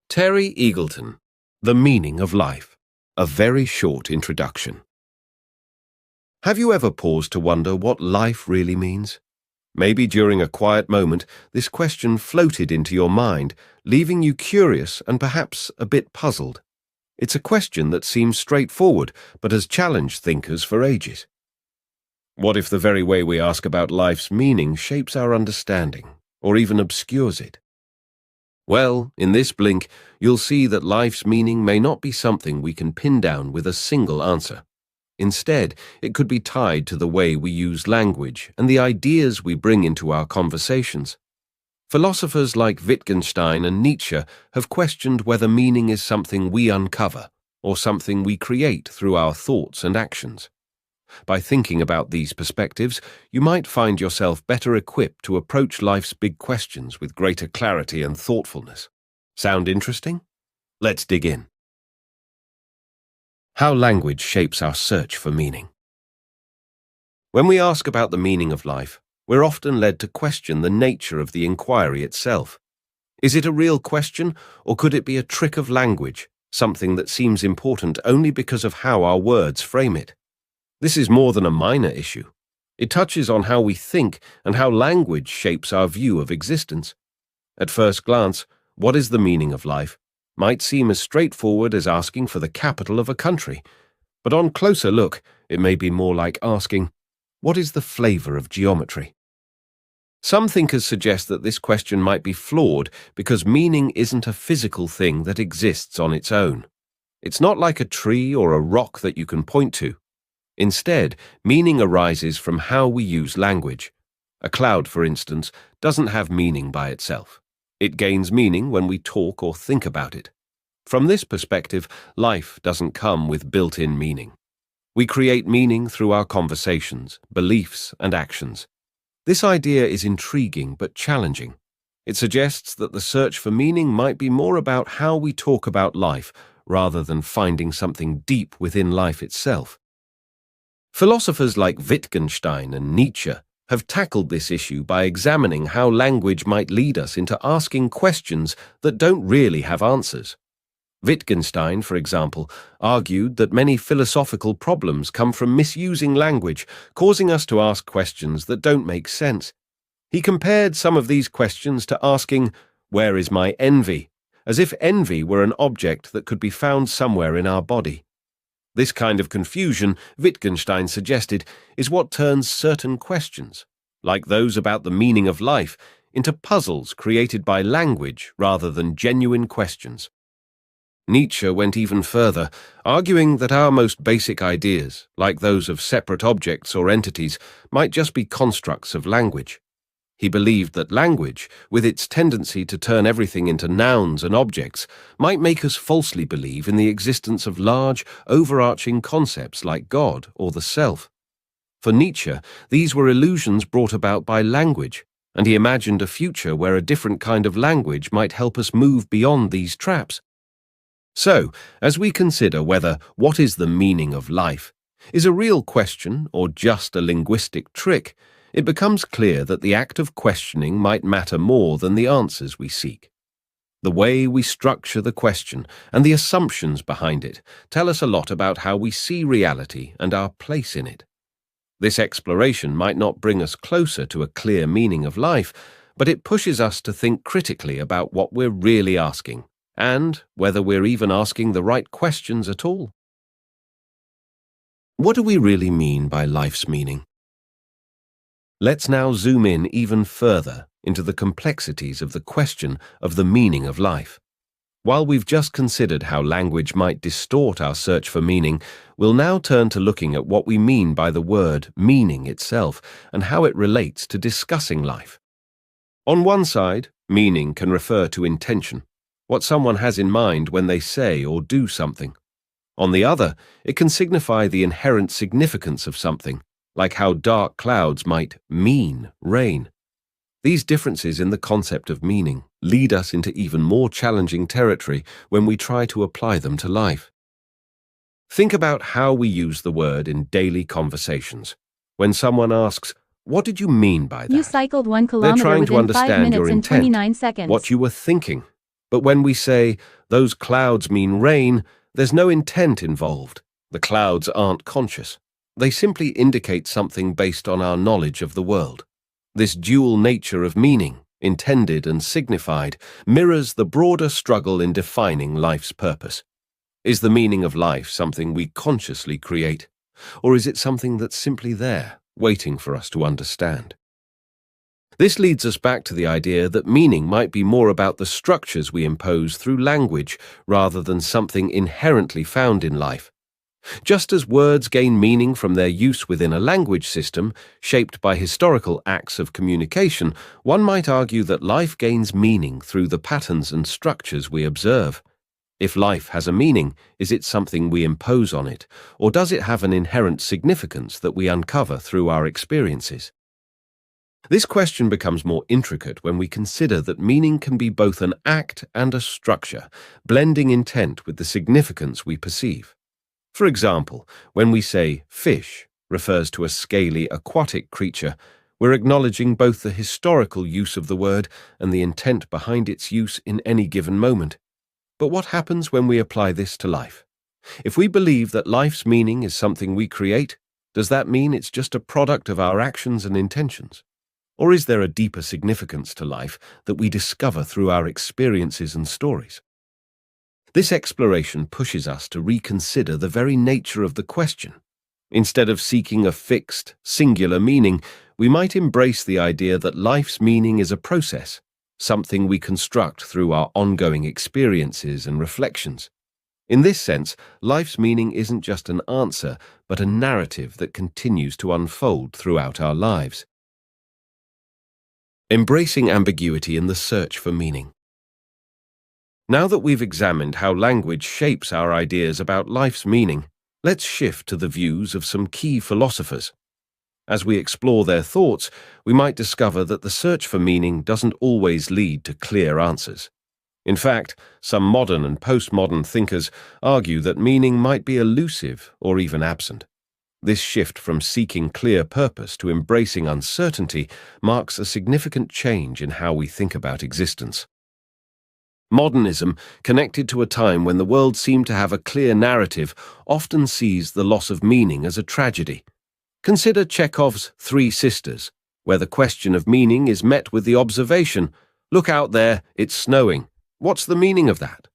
Terry Eagleton, The Meaning of Life, a very short introduction. Have you ever paused to wonder what life really means? Maybe during a quiet moment, this question floated into your mind, leaving you curious and perhaps a bit puzzled. It's a question that seems straightforward, but has challenged thinkers for ages. What if the very way we ask about life's meaning shapes our understanding, or even obscures it? Well, in this blink, you'll see that life's meaning may not be something we can pin down with a single answer. Instead, it could be tied to the way we use language and the ideas we bring into our conversations. Philosophers like Wittgenstein and Nietzsche have questioned whether meaning is something we uncover or something we create through our thoughts and actions. By thinking about these perspectives, you might find yourself better equipped to approach life's big questions with greater clarity and thoughtfulness. Sound interesting? Let's dig in. How language shapes our search for meaning. When we ask about the meaning of life, we're often led to question the nature of the inquiry itself. Is it a real question, or could it be a trick of language, something that seems important only because of how our words frame it? This is more than a minor issue. It touches on how we think and how language shapes our view of existence. At first glance, what is the meaning of life might seem as straightforward as asking for the capital of a country, but on closer look, it may be more like asking, what is the flavor of geometry? Some thinkers suggest that this question might be flawed because meaning isn't a physical thing that exists on its own. It's not like a tree or a rock that you can point to. Instead, meaning arises from how we use language. A cloud, for instance, doesn't have meaning by itself. It gains meaning when we talk or think about it. From this perspective, life doesn't come with built-in meaning. We create meaning through our conversations, beliefs, and actions. This idea is intriguing but challenging. It suggests that the search for meaning might be more about how we talk about life rather than finding something deep within life itself. Philosophers like Wittgenstein and Nietzsche have tackled this issue by examining how language might lead us into asking questions that don't really have answers. Wittgenstein, for example, argued that many philosophical problems come from misusing language, causing us to ask questions that don't make sense. He compared some of these questions to asking, "Where is my envy?" as if envy were an object that could be found somewhere in our body. This kind of confusion, Wittgenstein suggested, is what turns certain questions, like those about the meaning of life, into puzzles created by language rather than genuine questions. Nietzsche went even further, arguing that our most basic ideas, like those of separate objects or entities, might just be constructs of language. He believed that language, with its tendency to turn everything into nouns and objects, might make us falsely believe in the existence of large, overarching concepts like God or the self. For Nietzsche, these were illusions brought about by language, and he imagined a future where a different kind of language might help us move beyond these traps. So, as we consider whether what is the meaning of life is a real question or just a linguistic trick, it becomes clear that the act of questioning might matter more than the answers we seek. The way we structure the question and the assumptions behind it tell us a lot about how we see reality and our place in it. This exploration might not bring us closer to a clear meaning of life, but it pushes us to think critically about what we're really asking, and whether we're even asking the right questions at all. What do we really mean by life's meaning? Let's now zoom in even further into the complexities of the question of the meaning of life. While we've just considered how language might distort our search for meaning, we'll now turn to looking at what we mean by the word meaning itself and how it relates to discussing life. On one side, meaning can refer to intention, what someone has in mind when they say or do something. On the other, it can signify the inherent significance of something, like how dark clouds might mean rain. These differences in the concept of meaning lead us into even more challenging territory when we try to apply them to life. Think about how we use the word in daily conversations. When someone asks, What did you mean by You that? cycled 1 They're kilometer trying to within 5 understand your minutes and intent, 29 seconds. what you were thinking. But when we say, those clouds mean rain, there's no intent involved. The clouds aren't conscious. They simply indicate something based on our knowledge of the world. This dual nature of meaning, intended and signified, mirrors the broader struggle in defining life's purpose. Is the meaning of life something we consciously create, or is it something that's simply there, waiting for us to understand? This leads us back to the idea that meaning might be more about the structures we impose through language rather than something inherently found in life. Just as words gain meaning from their use within a language system, shaped by historical acts of communication, one might argue that life gains meaning through the patterns and structures we observe. If life has a meaning, is it something we impose on it, or does it have an inherent significance that we uncover through our experiences? This question becomes more intricate when we consider that meaning can be both an act and a structure, blending intent with the significance we perceive. For example, when we say fish refers to a scaly aquatic creature, we're acknowledging both the historical use of the word and the intent behind its use in any given moment. But what happens when we apply this to life? If we believe that life's meaning is something we create, does that mean it's just a product of our actions and intentions? Or is there a deeper significance to life that we discover through our experiences and stories? This exploration pushes us to reconsider the very nature of the question. Instead of seeking a fixed, singular meaning, we might embrace the idea that life's meaning is a process, something we construct through our ongoing experiences and reflections. In this sense, life's meaning isn't just an answer, but a narrative that continues to unfold throughout our lives. Embracing ambiguity in the search for meaning. Now that we've examined how language shapes our ideas about life's meaning, let's shift to the views of some key philosophers. As we explore their thoughts, we might discover that the search for meaning doesn't always lead to clear answers. In fact, some modern and postmodern thinkers argue that meaning might be elusive or even absent. This shift from seeking clear purpose to embracing uncertainty marks a significant change in how we think about existence. Modernism, connected to a time when the world seemed to have a clear narrative, often sees the loss of meaning as a tragedy. Consider Chekhov's Three Sisters, where the question of meaning is met with the observation, "Look out there, it's snowing. What's the meaning of that?"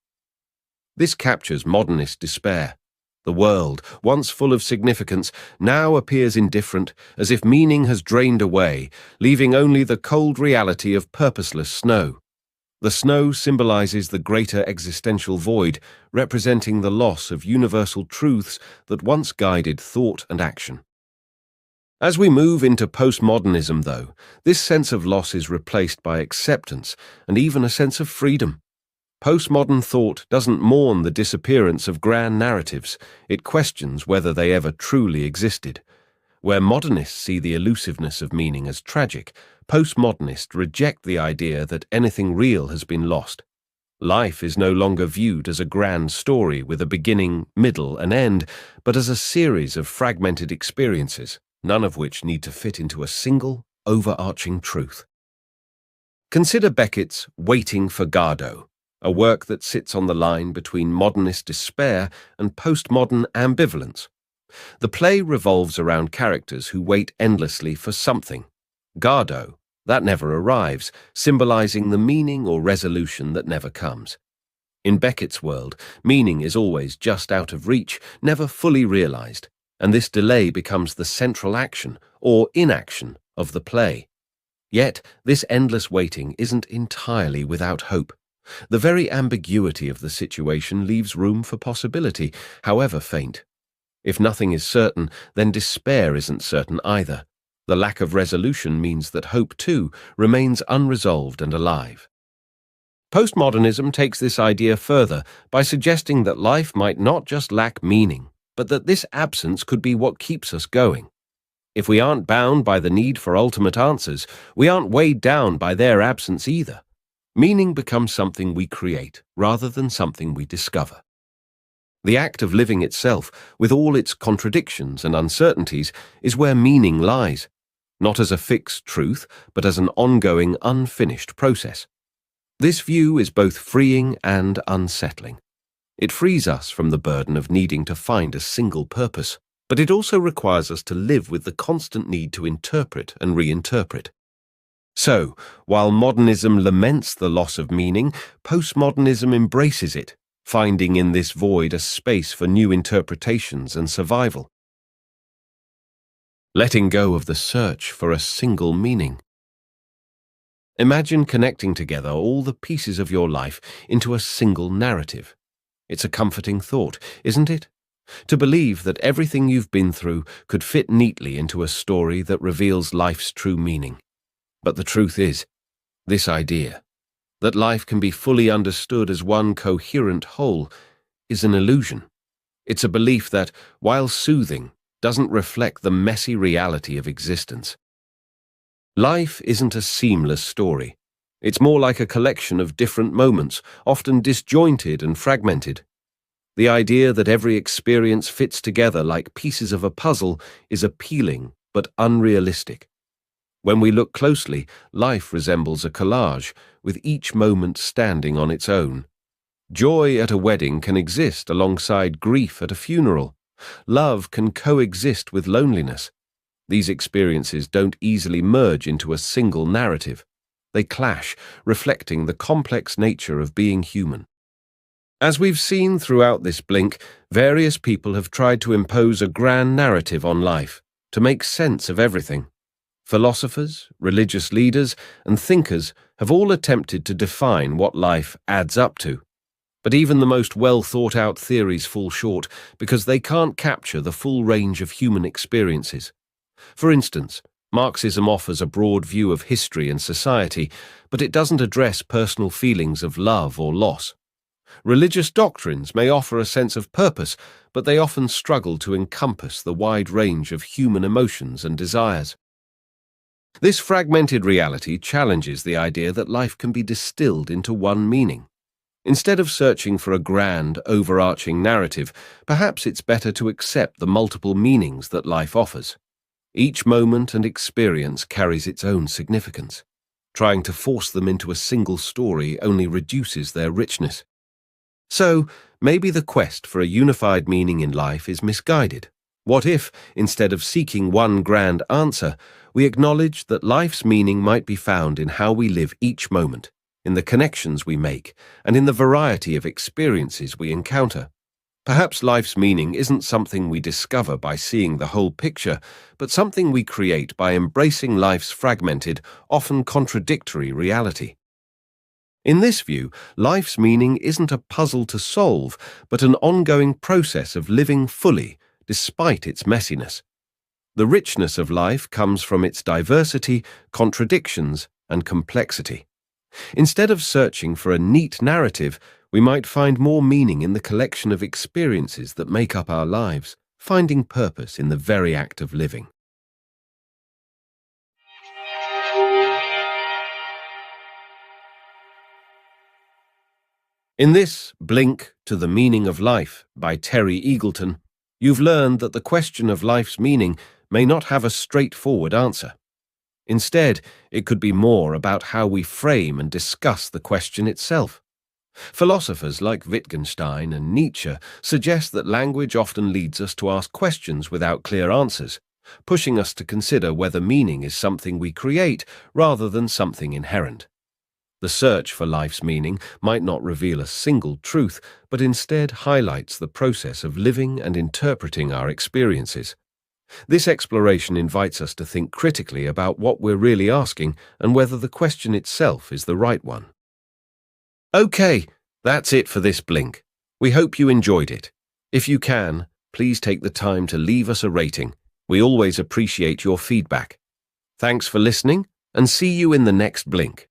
This captures modernist despair. The world, once full of significance, now appears indifferent, as if meaning has drained away, leaving only the cold reality of purposeless snow. The snow symbolizes the greater existential void, representing the loss of universal truths that once guided thought and action. As we move into postmodernism, though, this sense of loss is replaced by acceptance and even a sense of freedom. Postmodern thought doesn't mourn the disappearance of grand narratives, it questions whether they ever truly existed. Where modernists see the elusiveness of meaning as tragic, postmodernists reject the idea that anything real has been lost. Life is no longer viewed as a grand story with a beginning, middle, and end, but as a series of fragmented experiences, none of which need to fit into a single, overarching truth. Consider Beckett's Waiting for Godot, a work that sits on the line between modernist despair and postmodern ambivalence. The play revolves around characters who wait endlessly for something. Godot, that never arrives, symbolizing the meaning or resolution that never comes. In Beckett's world, meaning is always just out of reach, never fully realized, and this delay becomes the central action, or inaction, of the play. Yet, this endless waiting isn't entirely without hope. The very ambiguity of the situation leaves room for possibility, however faint. If nothing is certain, then despair isn't certain either. The lack of resolution means that hope, too, remains unresolved and alive. Postmodernism takes this idea further by suggesting that life might not just lack meaning, but that this absence could be what keeps us going. If we aren't bound by the need for ultimate answers, we aren't weighed down by their absence either. Meaning becomes something we create, rather than something we discover. The act of living itself, with all its contradictions and uncertainties, is where meaning lies. not as a fixed truth, but as an ongoing, unfinished process. This view is both freeing and unsettling. It frees us from the burden of needing to find a single purpose, but it also requires us to live with the constant need to interpret and reinterpret. So, while modernism laments the loss of meaning, postmodernism embraces it, finding in this void a space for new interpretations and survival. Letting go of the search for a single meaning. Imagine connecting together all the pieces of your life into a single narrative. It's a comforting thought, isn't it? To believe that everything you've been through could fit neatly into a story that reveals life's true meaning. But the truth is, this idea, that life can be fully understood as one coherent whole, is an illusion. It's a belief that, while soothing, doesn't reflect the messy reality of existence. Life isn't a seamless story. It's more like a collection of different moments, often disjointed and fragmented. The idea that every experience fits together like pieces of a puzzle is appealing but unrealistic. When we look closely, life resembles a collage, with each moment standing on its own. Joy at a wedding can exist alongside grief at a funeral. Love can coexist with loneliness. These experiences don't easily merge into a single narrative. They clash, reflecting the complex nature of being human. As we've seen throughout this blink, various people have tried to impose a grand narrative on life, to make sense of everything. Philosophers, religious leaders, and thinkers have all attempted to define what life adds up to. But even the most well-thought-out theories fall short because they can't capture the full range of human experiences. For instance, Marxism offers a broad view of history and society, but it doesn't address personal feelings of love or loss. Religious doctrines may offer a sense of purpose, but they often struggle to encompass the wide range of human emotions and desires. This fragmented reality challenges the idea that life can be distilled into one meaning. Instead of searching for a grand, overarching narrative, perhaps it's better to accept the multiple meanings that life offers. Each moment and experience carries its own significance. Trying to force them into a single story only reduces their richness. So, maybe the quest for a unified meaning in life is misguided. What if, instead of seeking one grand answer, we acknowledge that life's meaning might be found in how we live each moment, in the connections we make, and in the variety of experiences we encounter? Perhaps life's meaning isn't something we discover by seeing the whole picture, but something we create by embracing life's fragmented, often contradictory reality. In this view, life's meaning isn't a puzzle to solve, but an ongoing process of living fully, despite its messiness. The richness of life comes from its diversity, contradictions, and complexity. Instead of searching for a neat narrative, we might find more meaning in the collection of experiences that make up our lives, finding purpose in the very act of living. In this Blink to the Meaning of Life by Terry Eagleton, you've learned that the question of life's meaning may not have a straightforward answer. Instead, it could be more about how we frame and discuss the question itself. Philosophers like Wittgenstein and Nietzsche suggest that language often leads us to ask questions without clear answers, pushing us to consider whether meaning is something we create rather than something inherent. The search for life's meaning might not reveal a single truth, but instead highlights the process of living and interpreting our experiences. This exploration invites us to think critically about what we're really asking and whether the question itself is the right one. Okay, that's it for this Blink. We hope you enjoyed it. If you can, please take the time to leave us a rating. We always appreciate your feedback. Thanks for listening, and see you in the next Blink.